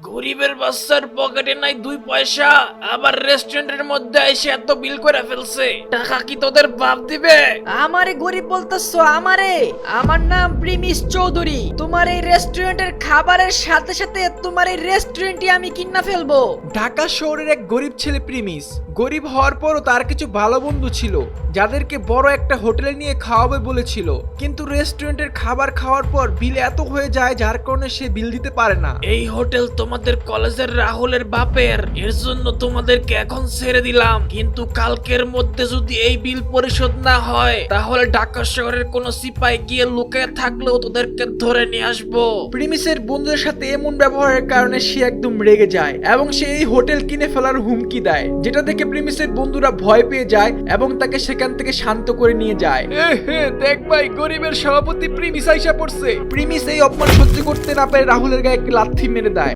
গরিবের বাচ্চার পকেটে নাই 2 পয়সা, আবার রেস্টুরেন্টের মধ্যে এসে এত বিল করে ফেলছে। টাকা কি তোদের বাপ দিবে? আমারে গরিব বলতেছো? আমারে? আমার নাম প্রিমিস চৌধুরী। তোমার এই রেস্টুরেন্টের খাবারের সাথে সাথে তোমার এই রেস্টুরেন্টই আমি কিনা ফেলবো। ঢাকা শহরের এক গরিব ছেলে প্রিমিস। গরিব হওয়ার পরও তার কিছু ভালো বন্ধু ছিল যাদেরকে বড় একটা হোটেলে নিয়ে খাওয়াবে বলেছিল, কিন্তু রেস্টুরেন্টের খাবার খাওয়ার পর বিল এত হয়ে যায় যার কারণে সে বিল দিতে পারে না। এই হোটেল তোমাদের কলেজের রাহুলের বাপের, এর জন্য তোমাদেরকে এখন ছেড়ে দিলাম, কিন্তু কালকের মধ্যে যদি এই বিল পরিশোধ না হয় তাহলে ঢাকা শহরের কোন সিপাই গিয়ে লুকিয়ে থাকলেও তোদেরকে ধরে নিয়ে আসবো। প্রিমিসের বন্ধুদের সাথে এমন ব্যবহারের কারণে সে একদম রেগে যায় এবং সে এই হোটেল কিনে ফেলার হুমকি দেয়, যেটা দেখে প্রিমিসের বন্ধুরা ভয় পেয়ে যায় এবং তাকে সেখান থেকে শান্ত করে নিয়ে যায়। দেখ ভাই, গরিবের সভাপতি প্রিমিস আইসা পড়ছে। প্রিমিস এই অপমান সহ্য করতে না পেরে রাহুলের গায়ে একটা লাথি মেরে দেয়।